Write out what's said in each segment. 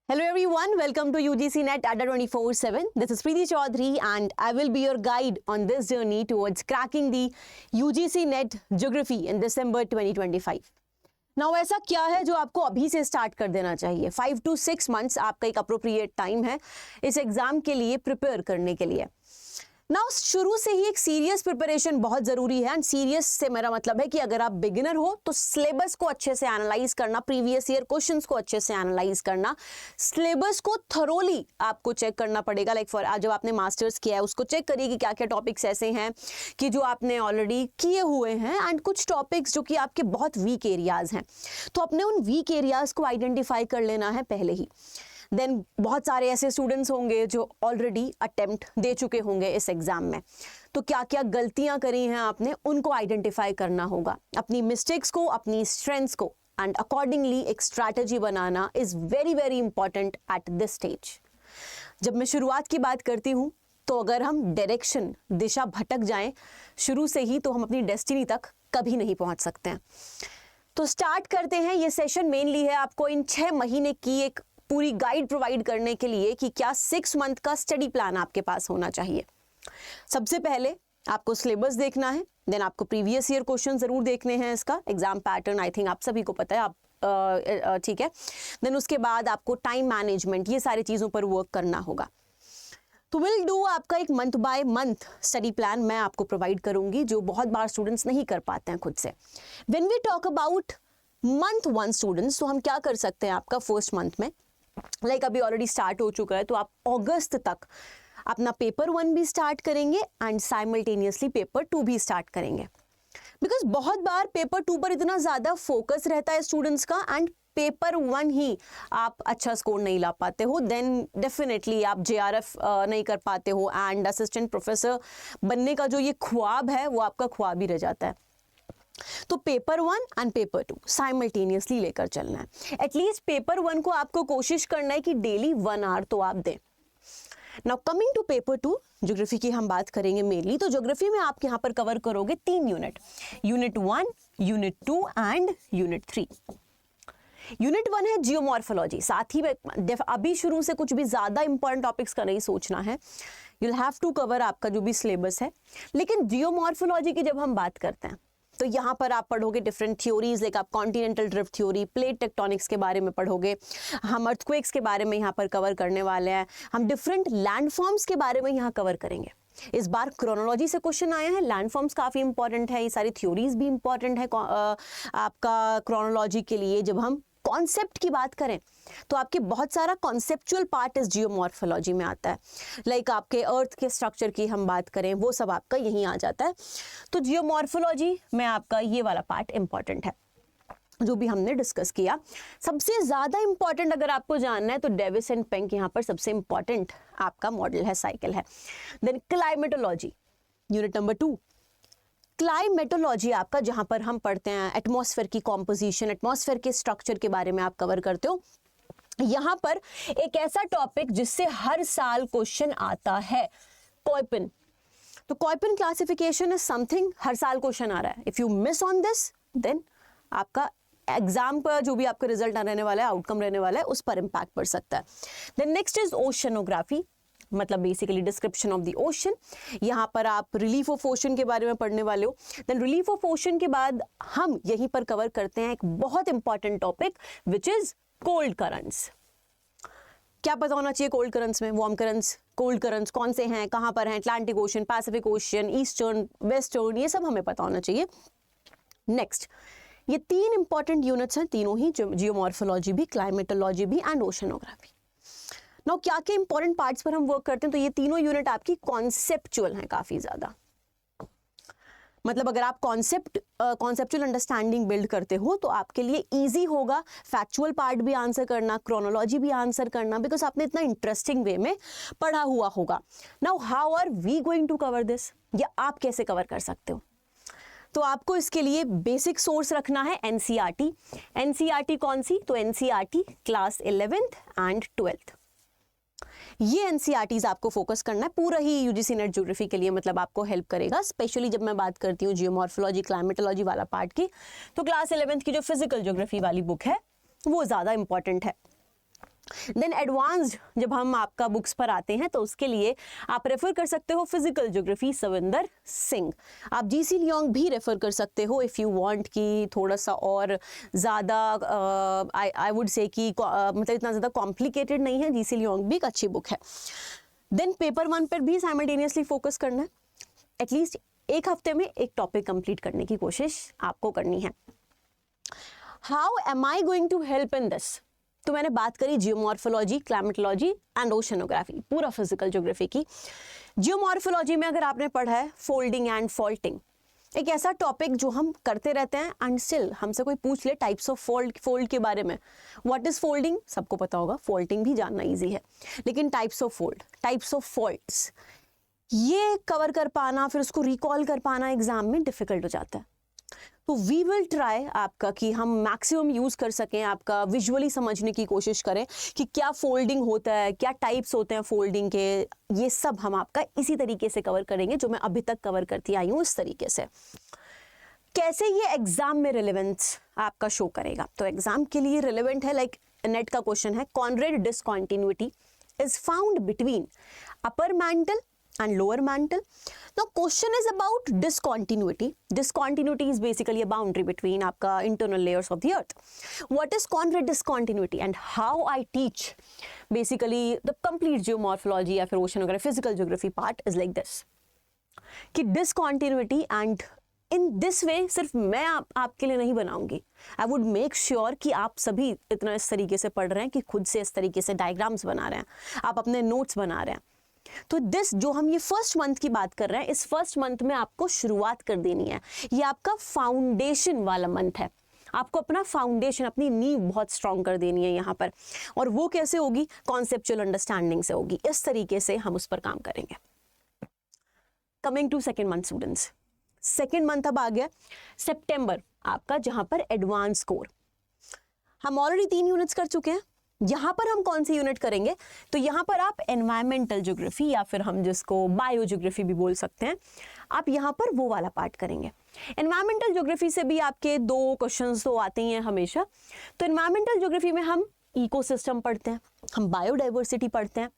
Hello everyone, welcome to UGC NET Adda 24/7. This is Preeti Chaudhary and I will be your guide on this journey towards cracking the UGC NET Geography in December 2025. Now ऐसा क्या है जो आपको अभी से start कर देना चाहिए? 5 to 6 months आपका एक अप्रोप्रिएट टाइम है इस एग्जाम के लिए प्रिपेयर करने के लिए। नाउ शुरू से ही एक सीरियस प्रिपरेशन बहुत ज़रूरी है एंड सीरियस से मेरा मतलब है कि अगर आप बिगिनर हो तो सिलेबस को अच्छे से एनालाइज करना, प्रीवियस ईयर क्वेश्चंस को अच्छे से एनालाइज करना, सिलेबस को थरोली आपको चेक करना पड़ेगा। लाइक फॉर आज जब आपने मास्टर्स किया है उसको चेक करिए कि क्या क्या टॉपिक्स ऐसे हैं कि जो आपने ऑलरेडी किए हुए हैं एंड कुछ टॉपिक्स जो कि आपके बहुत वीक एरियाज़ हैं, तो अपने उन वीक एरियाज़ को आइडेंटिफाई कर लेना है पहले ही। देन बहुत सारे ऐसे स्टूडेंट्स होंगे जो ऑलरेडी अटेम्प्ट दे चुके होंगे इस एग्ज़ाम में, तो क्या क्या गलतियां करी हैं आपने उनको आइडेंटिफाई करना होगा, अपनी मिस्टेक्स को, अपनी स्ट्रेंथ्स को एंड अकॉर्डिंगली एक strategy banana is very very important at this stage. जब मैं शुरुआत की बात करती हूँ तो अगर हम डायरेक्शन, दिशा भटक जाएं शुरू से ही तो हम अपनी डेस्टिनी तक कभी नहीं पहुँच सकते हैं। तो स्टार्ट करते हैं। ये सेशन मेनली है आपको इन 6 महीने की एक पूरी गाइड प्रोवाइड करने के लिए कि क्या 6 मंथ का स्टडी प्लान आपके पास होना चाहिए। सबसे पहले आपको सिलेबस देखना है, देन आपको प्रीवियस ईयर क्वेश्चन जरूर देखने हैं, इसका एग्जाम पैटर्न आई थिंक आप सभी को पता है, आप ठीक है। देन उसके बाद आपको टाइम मैनेजमेंट, ये सारी चीज़ों पर वर्क करना होगा। तो विल डू आपका एक month by month study plan मैं आपको प्रोवाइड करूंगी जो बहुत बार स्टूडेंट्स नहीं कर पाते हैं खुद से। When we talk about month 1 students, तो हम क्या कर सकते हैं आपका फर्स्ट मंथ में, लाइक अभी ऑलरेडी स्टार्ट हो चुका है तो आप अगस्त तक अपना पेपर 1 भी स्टार्ट करेंगे एंड साइमल्टेनियसली पेपर 2 भी स्टार्ट करेंगे। बिकॉज बहुत बार पेपर 2 पर इतना ज़्यादा फोकस रहता है स्टूडेंट्स का एंड पेपर 1 ही आप अच्छा स्कोर नहीं ला पाते हो, देन डेफिनेटली आप JRF नहीं कर पाते हो एंड असिस्टेंट प्रोफेसर बनने का जो ये ख्वाब है वो आपका ख्वाब ही रह जाता है। तो पेपर 1 एंड पेपर 2 साइमल्टेनियसली लेकर चलना है। एटलीस्ट पेपर 1 को आपको कोशिश करना है कि डेली 1 आवर तो आप दें। Now coming to paper 2, geography की हम बात करेंगे मेनली। तो ज्योग्राफी में आप यहाँ पर कवर करोगे 3 unit, unit 1, unit 2 and unit 3। Unit 1 है जियोमॉर्फोलॉजी। साथ ही में अभी शुरू से कुछ भी ज़्यादा इंपॉर्टेंट टॉपिक्स का नहीं सोचना है, यूल हैव टू कवर आपका जो भी सिलेबस है। लेकिन जियोमॉर्फोलॉजी की जब हम बात करते हैं तो यहाँ पर आप पढ़ोगे डिफरेंट थ्योरीज, लाइक आप continental drift theory, plate tectonics के बारे में पढ़ोगे, हम अर्थक्वेक्स के बारे में यहाँ पर कवर करने वाले हैं, हम डिफरेंट लैंडफॉर्म्स के बारे में यहाँ कवर करेंगे। इस बार क्रोनोलॉजी से क्वेश्चन आए हैं, लैंडफॉर्म्स काफ़ी इंपॉर्टेंट है, ये सारी थ्योरीज भी इंपॉर्टेंट है आपका क्रोनोलॉजी के लिए। जब हम कॉन्सेप्ट की बात करें तो आपके बहुत सारा कॉन्सेप्चुअल पार्ट इस जियोमॉर्फोलॉजी में आता है, लाइक आपके अर्थ के स्ट्रक्चर की हम बात करें वो सब आपका यहीं आ जाता है। तो जियोमॉर्फोलॉजी में आपका ये वाला पार्ट इंपॉर्टेंट है जो भी हमने डिस्कस किया। सबसे ज़्यादा इंपॉर्टेंट अगर आपको जानना है तो डेविस एंड पेंक यहाँ पर सबसे इंपॉर्टेंट आपका मॉडल है, साइकिल है। Then climatology unit number 2। Climatology आपका जहाँ पर हम पढ़ते हैं एटमॉस्फेयर की कॉम्पोजिशन, एटमॉस्फेयर के स्ट्रक्चर के बारे में आप कवर करते हो। यहाँ पर एक ऐसा टॉपिक जिससे हर साल क्वेश्चन आता है, कॉइपन। तो कॉइपन क्लासिफिकेशन इज समथिंग हर साल क्वेश्चन आ रहा है। If you miss on this then आपका एग्जाम पर जो भी आपका रिजल्ट रहने वाला है, आउटकम रहने वाला है, उस पर इम्पैक्ट पड़ सकता है। देन नेक्स्ट इज ओशनोग्राफी, मतलब basically description of the ocean. यहाँ पर आप रिलीफ ऑफ ओशन के बारे में पढ़ने वाले हो। देन रिलीफ ऑफ ओशन के बाद हम यहीं पर कवर करते हैं एक बहुत important topic which is cold currents. क्या पता होना चाहिए कोल्ड करंट्स में? वार्म करंट्स, कोल्ड करंट्स कौन से हैं, कहाँ पर हैं, Atlantic ocean, Pacific ocean, eastern, western, ये सब हमें पता होना चाहिए। नेक्स्ट, ये 3 इंपॉर्टेंट यूनिट्स हैं, तीनों ही, जियोमॉर्फोलॉजी भी, क्लाइमेटोलॉजी भी एंड ओशनोग्राफी। नाउ क्या क्या इंपॉर्टेंट पार्ट्स पर हम वर्क करते हैं, तो ये तीनों यूनिट आपकी कॉन्सेप्चुअल हैं काफ़ी ज़्यादा। मतलब अगर आप कॉन्सेप्चुअल अंडरस्टैंडिंग बिल्ड करते हो तो आपके लिए इजी होगा फैक्चुअल पार्ट भी आंसर करना, क्रोनोलॉजी भी आंसर करना, बिकॉज आपने इतना इंटरेस्टिंग वे में पढ़ा हुआ होगा। Now how are we going to cover this, या आप कैसे कवर कर सकते हो? तो आपको इसके लिए बेसिक सोर्स रखना है NCERT। NCERT कौन सी? तो NCERT class 11th and 12th। ये NCERTs आपको फोकस करना है, पूरा ही UGC नेट ज्योग्राफी के लिए मतलब आपको हेल्प करेगा। स्पेशली जब मैं बात करती हूँ जियोमॉर्फोलॉजी, क्लाइमेटोलॉजी वाला पार्ट की, तो क्लास 11th की जो फिजिकल ज्योग्राफी वाली बुक है वो ज़्यादा इंपॉर्टेंट है। देन एडवांस्ड जब हम आपका बुक्स पर आते हैं तो उसके लिए आप रेफर कर सकते हो फिजिकल ज्योग्राफी सविंदर सिंह। आप जीसी लियोंग भी रेफर कर सकते हो इफ़ यू वांट कि थोड़ा सा और ज़्यादा आई वुड से कि मतलब इतना ज़्यादा कॉम्प्लिकेटेड नहीं है, जीसी लियोंग भी एक अच्छी बुक है। देन पेपर 1 पर भी साइमल्टेनियसली फोकस करना है, एटलीस्ट एक हफ्ते में एक टॉपिक कंप्लीट करने की कोशिश आपको करनी है। How am I going to help in this? तो मैंने बात करी जियोमॉर्फोलॉजी, क्लाइमेटोलॉजी एंड ओशनोग्राफी, पूरा फिजिकल ज्योग्राफी की। जियोमॉर्फोलॉजी में अगर आपने पढ़ा है फोल्डिंग एंड फॉल्टिंग, एक ऐसा टॉपिक जो हम करते रहते हैं एंड स्टिल हमसे कोई पूछ ले टाइप्स ऑफ फोल्ड के बारे में, व्हाट इज फोल्डिंग सबको पता होगा, फोल्डिंग भी जानना इजी है, लेकिन types of fold, types of faults, ये कवर कर पाना, फिर उसको रिकॉल कर पाना एग्जाम में डिफिकल्ट हो जाता है। तो वी विल ट्राई आपका कि हम मैक्सिमम यूज़ कर सकें, आपका विजुअली समझने की कोशिश करें कि क्या फोल्डिंग होता है, क्या टाइप्स होते हैं फोल्डिंग के, ये सब हम आपका इसी तरीके से कवर करेंगे जो मैं अभी तक कवर करती आई हूँ इस तरीके से। कैसे ये एग्जाम में रिलेवेंस आपका शो करेगा? तो एग्जाम के लिए रिलेवेंट है, लाइक नेट का क्वेश्चन है, Conrad discontinuity is found between upper mantle and lower mantle. Now question is about discontinuity. Discontinuity is basically a boundary between आपका internal layers of the earth. What is Conrad discontinuity and how I teach basically the complete geomorphology या फिर oceanography, physical geography part is like this कि discontinuity and in this way सिर्फ मैं आपके लिए नहीं बनाऊंगी, I would make sure कि आप सभी इतना इस तरीके से पढ़ रहे हैं कि खुद से इस तरीके से डायग्राम्स बना रहे हैं, आप अपने नोट्स बना रहे हैं। तो दिस जो हम ये फर्स्ट मंथ की बात कर रहे हैं, इस फर्स्ट मंथ में आपको शुरुआत कर देनी है, ये आपका फाउंडेशन वाला मंथ है, आपको अपना फाउंडेशन, अपनी नींव बहुत स्ट्रांग कर देनी है यहाँ पर। और वो कैसे होगी? कॉन्सेप्चुअल अंडरस्टैंडिंग से होगी। इस तरीके से हम उस पर काम करेंगे। Coming to second month students, second month अब आ गया सितंबर आपका, जहां पर एडवांस कोर हम ऑलरेडी 3 यूनिट्स कर चुके हैं। यहाँ पर हम कौन सी यूनिट करेंगे? तो यहाँ पर आप एनवायरमेंटल ज्योग्राफी या फिर हम जिसको बायो ज्योग्राफी भी बोल सकते हैं, आप यहाँ पर वो वाला पार्ट करेंगे। एनवायरमेंटल ज्योग्राफी से भी आपके 2 क्वेश्चंस तो आते ही हैं हमेशा। तो एनवायरमेंटल ज्योग्राफी में हम इकोसिस्टम पढ़ते हैं, हम बायोडाइवर्सिटी पढ़ते हैं,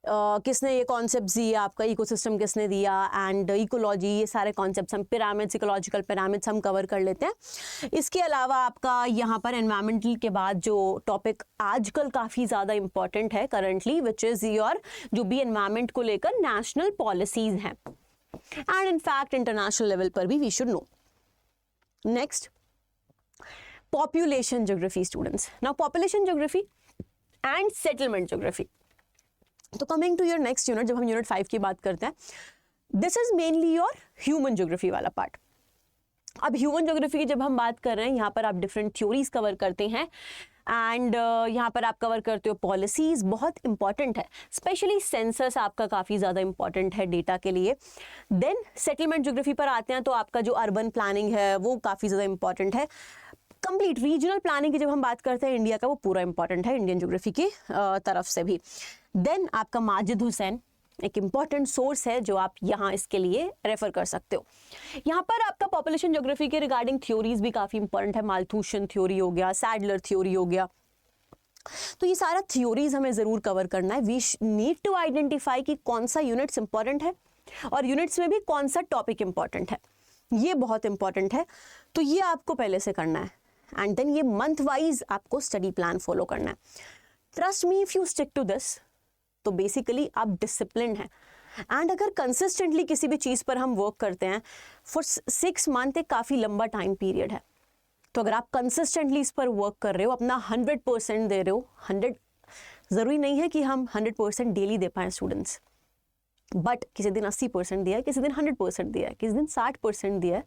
किसने ये कॉन्सेप्ट दिए, आपका इकोसिस्टम किसने दिया, एंड इकोलॉजी, ये सारे कॉन्सेप्ट्स हम पिरामिड्स, इकोलॉजिकल पिरामिड्स हम कवर कर लेते हैं। इसके अलावा आपका यहाँ पर एनवायरमेंटल के बाद जो टॉपिक आजकल काफ़ी ज़्यादा इंपॉर्टेंट है करंटली, विच इज़ योर जो भी एनवायरमेंट को लेकर नेशनल पॉलिसीज़ हैं एंड इनफैक्ट इंटरनेशनल लेवल पर भी we should know. Next, population geography students. Now population geography and settlement geography. तो coming to your next unit, जब हम यूनिट 5 की बात करते हैं, this is mainly your human geography वाला पार्ट। अब ह्यूमन ज्योग्राफी की जब हम बात कर रहे हैं, यहाँ पर आप डिफरेंट थ्योरीज कवर करते हैं एंड यहाँ पर आप कवर करते हो पॉलिसीज, बहुत इंपॉर्टेंट है, स्पेशली सेंसस आपका काफ़ी ज़्यादा इंपॉर्टेंट है डेटा के लिए। देन सेटलमेंट ज्योग्राफी पर आते हैं, तो आपका जो अर्बन प्लानिंग है वो काफ़ी ज़्यादा इंपॉर्टेंट है। कंप्लीट रीजनल प्लानिंग की जब हम बात करते हैं इंडिया का, वो पूरा इंपॉर्टेंट है इंडियन ज्योग्राफी की तरफ से भी। देन आपका माजिद हुसैन एक इम्पॉर्टेंट सोर्स है जो आप यहाँ इसके लिए रेफर कर सकते हो। यहाँ पर आपका पॉपुलेशन ज्योग्राफी के रिगार्डिंग थ्योरीज भी काफ़ी इंपॉर्टेंट है, माल्थूशन थ्योरी हो गया, सैडलर थ्योरी हो गया, तो ये सारा थ्योरीज हमें ज़रूर कवर करना है। वी नीड टू आइडेंटिफाई कि कौन सा यूनिट्स इंपॉर्टेंट है और यूनिट्स में भी कौन सा टॉपिक इंपॉर्टेंट है, ये बहुत इंपॉर्टेंट है। तो ये आपको पहले से करना है एंड देन ये मंथ वाइज आपको स्टडी प्लान फॉलो करना है। Trust me, if you stick to this, तो बेसिकली आप डिसिप्लिन हैं एंड अगर कंसिस्टेंटली किसी भी चीज़ पर हम वर्क करते हैं फॉर 6 मंथ, एक काफ़ी लंबा टाइम पीरियड है, तो अगर आप कंसिस्टेंटली इस पर वर्क कर रहे हो, अपना 100% दे रहे हो, 100 ज़रूरी नहीं है कि हम 100% डेली दे पाएँ स्टूडेंट्स, बट किसी दिन 80% दिया है, किसी दिन 100% दिया है, किसी दिन 60% दिया है,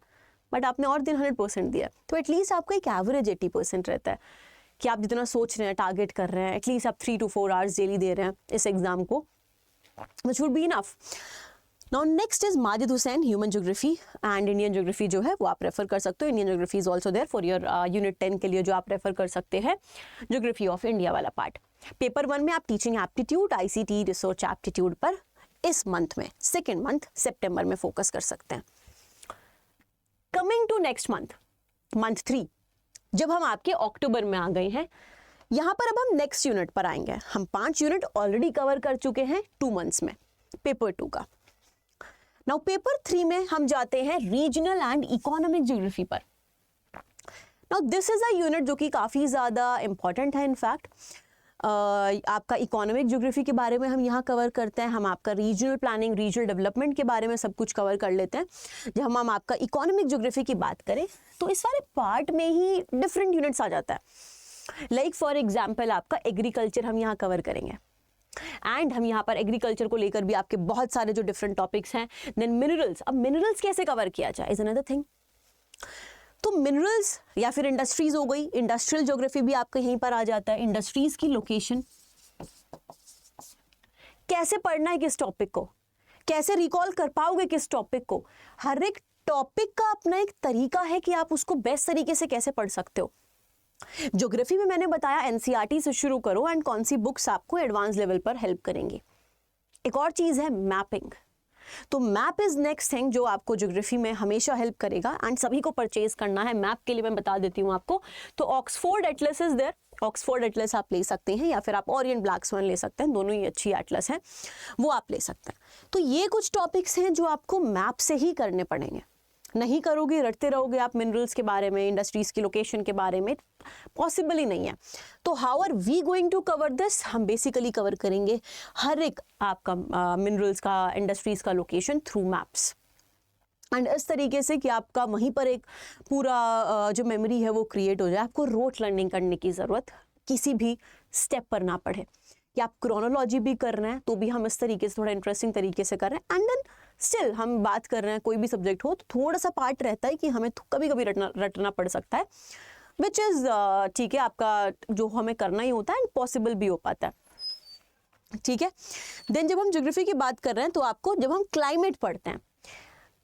बट आपने और दिन 100% दिया है, तो एटलीस्ट आपका एक एवरेज 80% रहता है कि आप जितना सोच रहे हैं, टारगेट कर रहे हैं, एटलीस्ट आप 3 to 4 आवर्स डेली दे रहे हैं इस एग्जाम को, which would be enough. Now next is Majid Hussain human geography and Indian geography जो है वो आप रेफर कर सकते हो। Indian geography is also there for your unit 10 के लिए, जो आप रेफर कर सकते हैं ज्योग्राफी ऑफ इंडिया वाला पार्ट। पेपर 1 में आप teaching aptitude, ICT research aptitude पर इस मंथ में, सेकेंड मंथ सितंबर में फोकस कर सकते हैं। Coming to next month, month 3, जब हम आपके अक्टूबर में आ गए हैं, यहाँ पर अब हम नेक्स्ट यूनिट पर आएंगे। हम 5 यूनिट ऑलरेडी कवर कर चुके हैं 2 मंथ्स में पेपर 2 का। नाउ पेपर 3 में हम जाते हैं रीजनल एंड इकोनॉमिक ज्योग्राफी पर। Now this is a unit जो कि काफ़ी ज़्यादा इंपॉर्टेंट है। इनफैक्ट आपका इकोनॉमिक ज्योग्राफी के बारे में हम यहाँ कवर करते हैं, हम आपका रीजनल प्लानिंग, रीजनल डेवलपमेंट के बारे में सब कुछ कवर कर लेते हैं। जब हम आपका इकोनॉमिक ज्योग्राफी की बात करें तो इस वाले पार्ट में ही डिफरेंट यूनिट्स आ जाता है। लाइक फॉर एग्जाम्पल आपका एग्रीकल्चर हम यहाँ कवर करेंगे, एंड हम यहाँ पर एग्रीकल्चर को लेकर भी आपके बहुत सारे जो डिफरेंट टॉपिक्स हैं। देन मिनरल्स, अब मिनरल्स कैसे कवर किया जाए इज अनदर थिंग। तो मिनरल्स या फिर इंडस्ट्रीज हो गई, इंडस्ट्रियल ज्योग्राफी भी आपका यहीं पर आ जाता है। इंडस्ट्रीज की लोकेशन कैसे पढ़ना है, किस टॉपिक को कैसे रिकॉल कर पाओगे, किस टॉपिक को, हर एक टॉपिक का अपना एक तरीका है कि आप उसको बेस्ट तरीके से कैसे पढ़ सकते हो। ज्योग्राफी में मैंने बताया एनसीईआरटी से शुरू करो एंड कौन सी बुक्स आपको एडवांस लेवल पर हेल्प करेंगी। एक और चीज है मैपिंग। तो मैप इज नेक्स्ट थिंग जो आपको ज्योग्राफी में हमेशा हेल्प करेगा एंड सभी को परचेज करना है। मैप के लिए मैं बता देती हूँ आपको, तो Oxford atlas is there, Oxford atlas आप ले सकते हैं, या फिर आप ओरिएंट ब्लैक स्वान ले सकते हैं, दोनों ही अच्छी एटलस हैं, वो आप ले सकते हैं। तो ये कुछ टॉपिक्स हैं जो आपको मैप से ही करने पड़ेंगे। नहीं करोगे, रटते रहोगे आप मिनरल्स के बारे में, इंडस्ट्रीज की लोकेशन के बारे में, पॉसिबल ही नहीं है। तो how are we going to cover this, हम बेसिकली कवर करेंगे हर एक आपका मिनरल्स का, इंडस्ट्रीज का लोकेशन थ्रू मैप्स, एंड इस तरीके से कि आपका वहीं पर एक पूरा जो मेमोरी है वो क्रिएट हो जाए। आपको रोट लर्निंग करने की ज़रूरत किसी भी स्टेप पर ना पड़े, कि आप क्रोनोलॉजी भी कर रहे हैं तो भी हम इस तरीके से थोड़ा इंटरेस्टिंग तरीके से कर रहे हैं, एंड देन स्टिल हम बात कर रहे हैं कोई भी सब्जेक्ट हो तो थोड़ा सा पार्ट रहता है कि हमें कभी कभी रटना पड़ सकता है, विच इज़ ठीक है, आपका जो हमें करना ही होता है एंड पॉसिबल भी हो पाता है। ठीक है, देन जब हम ज्योग्राफी की बात कर रहे हैं तो आपको जब हम क्लाइमेट पढ़ते हैं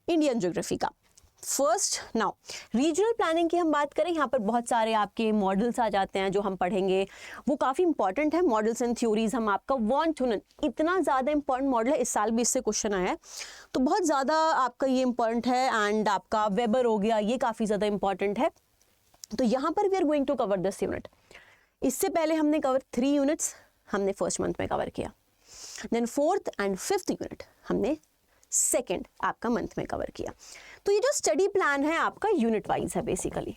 इंडियन ज्योग्राफी का, फर्स्ट नाउ रीजनल प्लानिंग की हम बात करें, यहाँ पर बहुत सारे आपके मॉडल्स आ जाते हैं जो हम पढ़ेंगे, वो काफ़ी इंपॉर्टेंट है। मॉडल्स एंड थ्योरीज हम आपका वांट टू नो, इतना ज़्यादा इंपॉर्टेंट मॉडल है, इस साल भी इससे क्वेश्चन आया है, तो बहुत ज़्यादा आपका ये इंपॉर्टेंट है। एंड आपका वेबर हो गया, ये काफ़ी ज़्यादा इंपॉर्टेंट है। तो यहाँ पर we are going to cover this unit. इससे पहले हमने कवर 3 यूनिट्स हमने फर्स्ट मंथ में कवर किया, then 4th and 5th unit हमने सेकेंड आपका मंथ में कवर किया। तो ये जो स्टडी प्लान है आपका यूनिट वाइज है, बेसिकली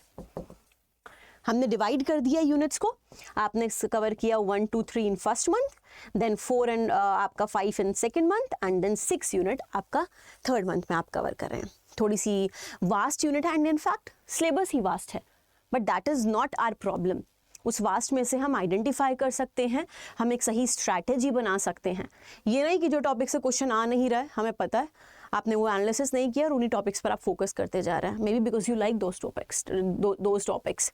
हमने डिवाइड कर दिया यूनिट्स को। आपने कवर किया 1, 2, 3 in first month, then 4 and आपका 5 in second month, and then 6 unit आपका थर्ड मंथ में आप कवर कर रहे हैं। थोड़ी सी वास्ट यूनिट है एंड इनफैक्ट सिलेबस ही वास्ट है, but that is not our problem. उस वास्ट में से हम आइडेंटिफाई कर सकते हैं, हम एक सही स्ट्रैटेजी बना सकते हैं। ये नहीं कि जो टॉपिक से क्वेश्चन आ नहीं रहा है, हमें पता है, आपने वो एनालिसिस नहीं किया और उन्हीं टॉपिक्स पर आप फोकस करते जा रहे हैं, may be because you like those topics.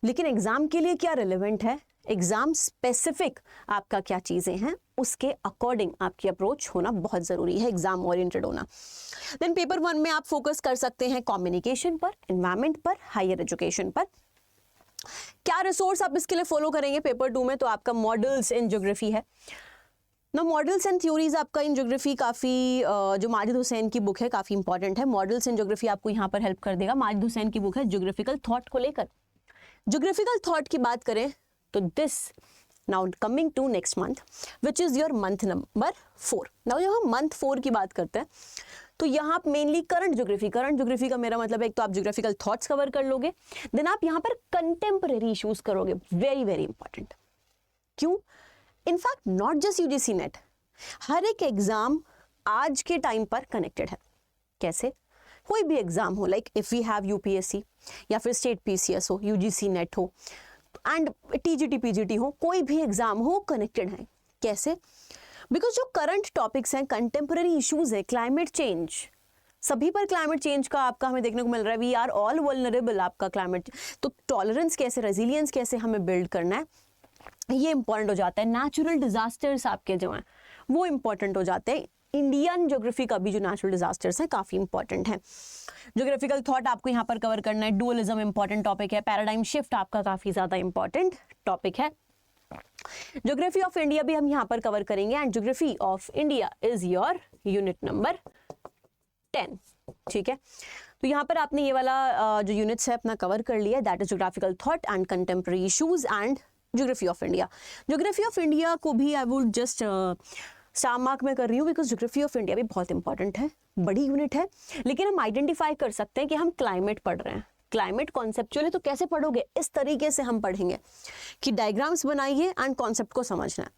लेकिन एग्जाम के लिए क्या रिलेवेंट है, एग्जाम स्पेसिफिक आपका क्या चीज़ें हैं, उसके अकॉर्डिंग आपकी अप्रोच होना बहुत ज़रूरी है, एग्जाम ओरिएंटेड होना। देन पेपर 1 में आप फोकस कर सकते हैं कम्युनिकेशन पर, एनवायरमेंट पर, हायर एजुकेशन पर। क्या रिसोर्स आप इसके लिए फॉलो करेंगे पेपर 2 में, तो आपका मॉडल्स इन ज्योग्राफी है ना। मॉडल्स एंड थ्योरीज आपका इन ज्योग्राफी काफ़ी जो माजिद हुसैन की बुक है काफ़ी इंपॉर्टेंट है। मॉडल्स इन ज्योग्राफी आपको यहाँ पर हेल्प कर देगा। माजिद हुसैन की बुक है ज्योग्राफिकल थॉट को लेकर। ज्योग्राफिकल थॉट की बात करें तो this now coming to next month which is your month number 4। Now जब हम मंथ 4 की बात करते हैं तो यहाँ आप मेनली करंट ज्योग्राफी का मेरा मतलब है, एक तो आप ज्योग्राफिकल थॉट्स कवर कर लोगे, देन आप यहाँ पर कंटेम्परेरी इश्यूज करोगे, वेरी वेरी इंपॉर्टेंट। क्यों? In fact not just UGC NET, हर एक एग्जाम आज के टाइम पर कनेक्टेड है। कैसे? कोई भी एग्जाम हो, like if we have UPSC या फिर स्टेट पीसीएस हो, यूजीसी नेट हो एंड टीजीटी पीजीटी हो, कोई भी एग्जाम हो कनेक्टेड है। कैसे? बिकॉज जो करंट टॉपिक्स हैं, कंटेम्परेरी इश्यूज है, क्लाइमेट चेंज, सभी पर क्लाइमेट चेंज का आपका हमें देखने को मिल रहा है। वी आर ऑल वल्नरेबल आपका क्लाइमेट, तो टॉलरेंस कैसे, रेजिलियंस कैसे हमें बिल्ड करना है, ये इंपॉर्टेंट हो जाता है। नेचुरल डिजास्टर्स आपके जो हैं वो इंपॉर्टेंट हो जाते हैं। इंडियन ज्योग्राफी का भी जो नेचुरल डिजास्टर्स हैं काफ़ी इंपॉर्टेंट है। ज्योग्राफिकल थॉट आपको यहाँ पर कवर करना है। डुअलिज्म इंपॉर्टेंट टॉपिक है। पैराडाइम शिफ्ट आपका काफ़ी ज़्यादा इंपॉर्टेंट टॉपिक है। ज्योग्राफी ऑफ इंडिया भी हम यहाँ पर कवर करेंगे and geography of India is your unit number 10। ठीक है, तो यहाँ पर आपने ये वाला जो यूनिट्स है अपना कवर कर लिया, that is geographical thought and contemporary issues and geography of India. Geography of India को भी I would just star mark में कर रही हूँ बिकॉज ज्योग्राफी ऑफ इंडिया भी बहुत इंपॉर्टेंट है, बड़ी यूनिट है, लेकिन हम आइडेंटिफाई कर सकते हैं कि हम क्लाइमेट पढ़ रहे हैं। क्लाइमेट कॉन्सेप्चुअल है तो कैसे पढ़ोगे, इस तरीके से हम पढ़ेंगे कि डायग्राम्स बनाइए एंड कॉन्सेप्ट को समझना है।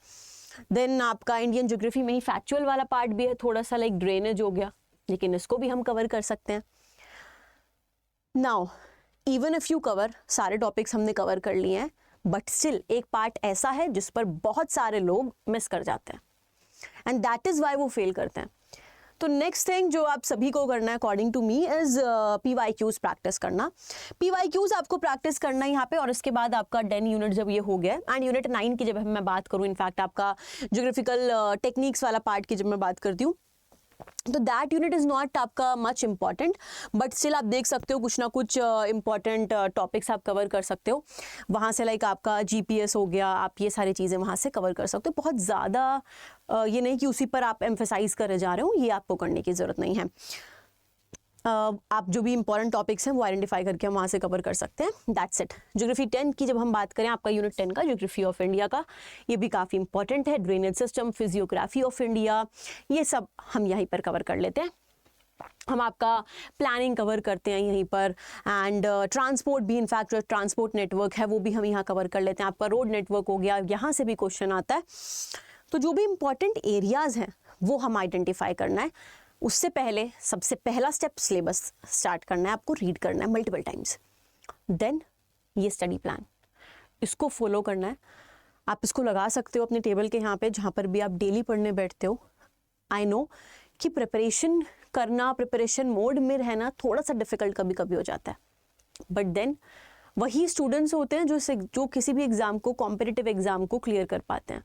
देन आपका इंडियन ज्योग्राफी में ही फैक्चुअल वाला पार्ट भी है, थोड़ा सा लाइक ड्रेनेज हो गया, लेकिन इसको भी हम कवर कर सकते हैं। Now even if you cover, सारे टॉपिक्स हमने कवर कर लिए हैं, बट स्टिल एक पार्ट ऐसा है जिस पर बहुत सारे लोग मिस कर जाते हैं एंड दैट इज वाई वो फेल करते हैं। तो नेक्स्ट थिंग जो आप सभी को करना है according to me is PYQs practice करना। PYQs आपको प्रैक्टिस करना है यहाँ पे, और इसके बाद आपका 10 यूनिट जब ये हो गया एंड यूनिट 9 की जब मैं बात करूँ, इनफैक्ट आपका ज्योग्राफिकल टेक्निक्स वाला पार्ट की जब मैं बात करती हूँ, तो दैट यूनिट इज नॉट आपका मच इंपॉर्टेंट, बट स्टिल आप देख सकते हो कुछ ना कुछ इंपॉर्टेंट टॉपिक्स आप कवर कर सकते हो वहाँ से, लाइक आपका GPS हो गया, आप ये सारी चीज़ें वहाँ से कवर कर सकते हो। बहुत ज़्यादा ये नहीं कि उसी पर आप एम्फेसाइज करे जा रहे हो, ये आपको करने की ज़रूरत नहीं है। आप जो भी इंपॉर्टेंट टॉपिक्स हैं वो आइडेंटिफाई करके हम वहाँ से कवर कर सकते हैं। That's it. ज्योग्राफी 10 की जब हम बात करें, आपका यूनिट 10 का ज्योग्राफी ऑफ इंडिया का, ये भी काफ़ी इंपॉर्टेंट है। Drainage system, physiography of India, ये सब हम यहीं पर कवर कर लेते हैं। हम आपका प्लानिंग कवर करते हैं यहीं पर, एंड ट्रांसपोर्ट भी, इनफैक्ट जो ट्रांसपोर्ट नेटवर्क है वो भी हम यहाँ कवर कर लेते हैं। आपका रोड नेटवर्क हो गया, यहाँ से भी क्वेश्चन आता है। तो जो भी इंपॉर्टेंट एरियाज़ हैं वो हम आइडेंटिफाई करना है। उससे पहले सबसे पहला स्टेप सिलेबस स्टार्ट करना है, आपको रीड करना है मल्टीपल टाइम्स। देन ये स्टडी प्लान, इसको फॉलो करना है। आप इसको लगा सकते हो अपने टेबल के यहाँ पे, जहाँ पर भी आप डेली पढ़ने बैठते हो। आई नो कि प्रिपरेशन करना, प्रिपरेशन मोड में रहना थोड़ा सा डिफिकल्ट कभी कभी हो जाता है, बट देन वही स्टूडेंट्स होते हैं जो किसी भी एग्ज़ाम को, कॉम्पिटिटिव एग्ज़ाम को क्लियर कर पाते हैं।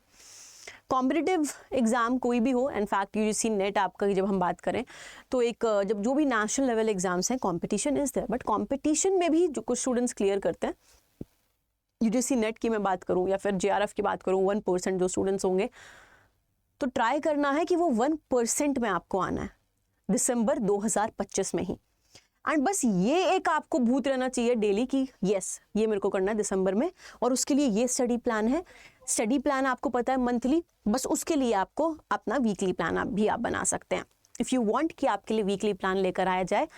कॉम्पिटिटिव एग्ज़ाम कोई भी हो, इनफैक्ट UGC नेट आपका की जब हम बात करें तो एक जब जो भी नेशनल लेवल एग्जाम्स हैं, competition is there, but competition में भी जो कुछ स्टूडेंट्स क्लियर करते हैं, UGC नेट की मैं बात करूं या फिर JRF की बात करूं, 1% जो स्टूडेंट्स होंगे, तो ट्राई करना है कि वो 1% में आपको आना है दिसंबर 2025 में ही। एंड बस ये एक आपको भूत रहना चाहिए डेली की यस ये मेरे को करना है दिसंबर में, और उसके लिए ये स्टडी प्लान है। स्टडी प्लान आपको पता है मंथली, बस उसके लिए आपको अपना वीकली प्लान भी आप बना सकते हैं। इफ़ यू वांट कि आपके लिए वीकली प्लान लेकर आया जाए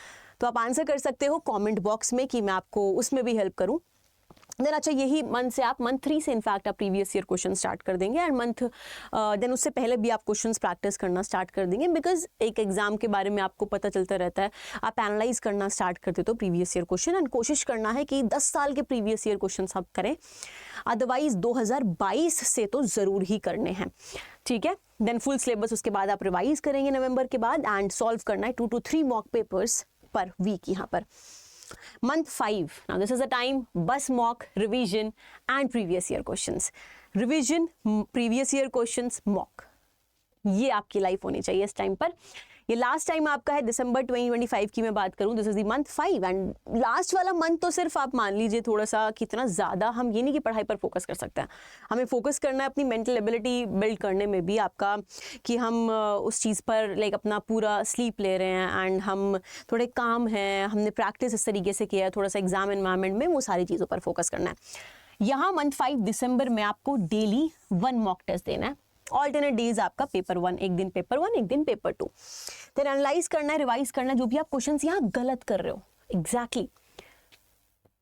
तो आप आंसर कर सकते हो कमेंट बॉक्स में कि मैं आपको उसमें भी हेल्प करूं। देन अच्छा, यही मंथ से आप मंथ 3 से इनफैक्ट आप प्रीवियस ईयर क्वेश्चन स्टार्ट कर देंगे, एंड मंथ देन उससे पहले भी आप क्वेश्चंस प्रैक्टिस करना स्टार्ट कर देंगे, बिकॉज एक एग्जाम के बारे में आपको पता चलता रहता है। आप एनालाइज करना स्टार्ट करते तो प्रीवियस ईयर क्वेश्चन, एंड कोशिश करना है कि 10 साल के प्रीवियस ईयर क्वेश्चन आप करें, अदरवाइज 2022 से तो ज़रूर ही करने हैं, ठीक है। देन फुल सिलेबस उसके बाद आप रिवाइज करेंगे नवंबर के बाद, एंड सॉल्व करना है 2 to 3 mock papers per week यहाँ पर। Month 5, now this is the time, bus mock, revision and previous year questions. Revision, previous year questions, mock. ये आपकी लाइफ होनी चाहिए इस टाइम पर। ये लास्ट टाइम आपका है दिसंबर 2025 की मैं बात करूं, this is the month 5, and last वाला मंथ तो सिर्फ आप मान लीजिए थोड़ा सा कितना ज़्यादा, हम ये नहीं कि पढ़ाई पर फोकस कर सकते हैं, हमें फोकस करना है अपनी मेंटल एबिलिटी बिल्ड करने में भी आपका, कि हम उस चीज़ पर लाइक अपना पूरा स्लीप ले रहे हैं एंड हम थोड़े काम हैं, हमने प्रैक्टिस इस तरीके से किया है, थोड़ा सा एग्जाम एनवायरनमेंट में वो सारी चीज़ों पर फोकस करना है। यहाँ मंथ 5 दिसंबर में आपको डेली 1 मॉक टेस्ट देना है। ऑल्टरनेट डेज आपका पेपर 1, एक दिन पेपर 1, एक दिन पेपर 2। देन एनालाइज करना है, रिवाइज करना है जो भी आप क्वेश्चंस यहाँ गलत कर रहे हो। एग्जैक्टली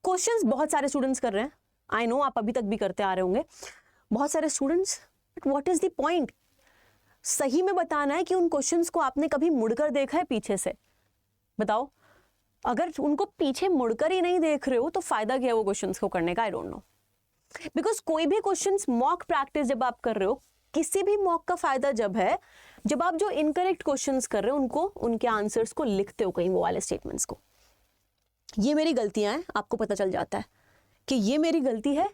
क्वेश्चंस बहुत सारे स्टूडेंट्स कर रहे हैं, आई नो आप अभी तक भी करते आ रहे होंगे बहुत सारे students, but what is the point? सही में बताना है कि उन क्वेश्चंस को आपने कभी मुड़कर देखा है पीछे से? बताओ, अगर उनको पीछे मुड़कर ही नहीं देख रहे हो तो फायदा क्या है वो क्वेश्चंस को करने का? आई डोंट नो, बिकॉज कोई भी क्वेश्चंस मॉक प्रैक्टिस जब आप कर रहे हो, किसी भी मॉक का फायदा जब है जब आप जो इनकरेक्ट क्वेश्चंस कर रहे हो उनको, उनके आंसर्स को लिखते हो कहीं, वो वाले स्टेटमेंट्स को, ये मेरी गलतियां हैं, आपको पता चल जाता है कि ये मेरी गलती है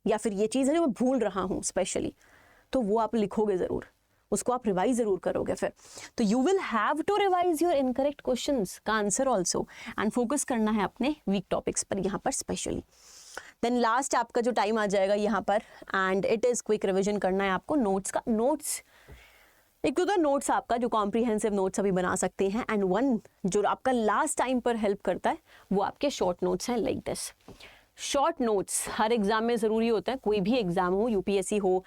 या फिर ये चीज़ है जो मैं भूल रहा हूँ स्पेशली, तो वो आप लिखोगे ज़रूर, उसको आप रिवाइज ज़रूर करोगे फिर। तो you will have to revise your incorrect questions का आंसर ऑल्सो, एंड फोकस करना है अपने वीक टॉपिक्स पर यहाँ पर स्पेशली। देन लास्ट आपका जो टाइम आ जाएगा यहाँ पर, and it is quick revision करना है आपको नोट्स का। नोट्स एक तो नोट्स आपका जो कॉम्प्रिहेंसिव नोट्स अभी बना सकते हैं, एंड वन जो आपका लास्ट टाइम पर हेल्प करता है वो आपके शॉर्ट नोट्स हैं, like this. Short notes her exam में ज़रूरी होता है, कोई भी एग्ज़ाम हो, यूपीएससी हो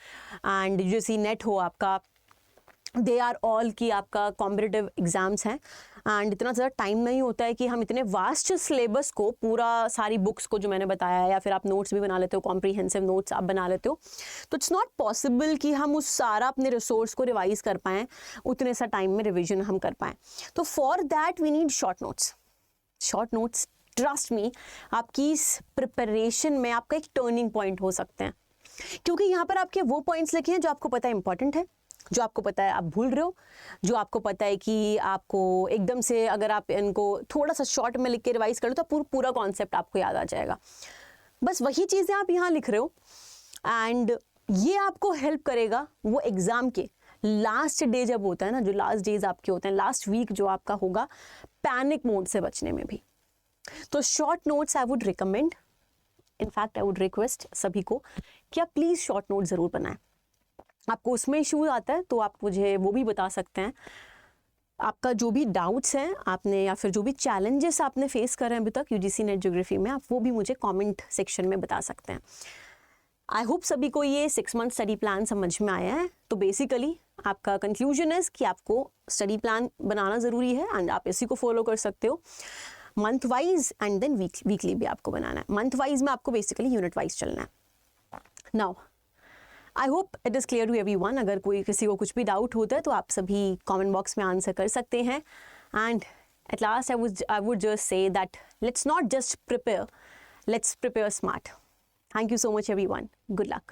एंड यूजीसी नेट हो आपका, दे आर ऑल की आपका कॉम्पिटिटिव एग्ज़ाम्स हैं एंड इतना ज़्यादा टाइम नहीं होता है कि हम इतने वास्ट सिलेबस को पूरा सारी बुक्स को जो मैंने बताया है, या फिर आप नोट्स भी बना लेते हो, कॉम्प्रीहेंसिव नोट्स आप बना लेते हो, तो इट्स नॉट पॉसिबल कि हम उस सारा अपने रिसोर्स को रिवाइज कर पाएँ, उतने सा टाइम में रिविजन हम कर पाएँ. तो for that we need short notes. Short notes trust me आपकी इस प्रिपरेशन में आपका एक टर्निंग पॉइंट हो सकते हैं, क्योंकि यहाँ पर आपके वो पॉइंट्स लिखे हैं जो आपको पता है इंपॉर्टेंट है, जो आपको पता है आप भूल रहे हो, जो आपको पता है कि आपको एकदम से अगर आप इनको थोड़ा सा शॉर्ट में लिख के रिवाइज कर लो तो पूरा कॉन्सेप्ट आपको याद आ जाएगा. बस वही चीज़ें आप यहाँ लिख रहे हो एंड ये आपको हेल्प करेगा वो एग्ज़ाम के लास्ट डे जब होता है ना, जो लास्ट डेज आपके होते हैं, लास्ट वीक जो आपका होगा, पैनिक मोड से बचने में भी. तो short notes I would recommend, in fact I would request सभी को कि आप प्लीज़ शॉर्ट नोट ज़रूर बनाएं. आपको उसमें इशू आता है तो आप मुझे वो भी बता सकते हैं. आपका जो भी डाउट्स हैं आपने, या फिर जो भी चैलेंजेस आपने फेस कर रहे हैं अभी तक यूजीसी नेट ज्योग्राफी में, आप वो भी मुझे कमेंट सेक्शन में बता सकते हैं. आई होप सभी को ये 6 मंथ स्टडी प्लान समझ में आया है. तो बेसिकली आपका कंक्लूजन है कि आपको स्टडी प्लान बनाना ज़रूरी है एंड आप इसी को फॉलो कर सकते हो month wise and then weekly भी आपको बनाना है. मंथ वाइज में आपको बेसिकली यूनिट वाइज चलना है. Now I hope it is clear to everyone. अगर कोई किसी को कुछ भी डाउट होता है तो आप सभी कमेंट बॉक्स में आंसर कर सकते हैं. And at last I would just say that let's not just prepare, let's prepare smart. Thank you so much everyone. Good luck.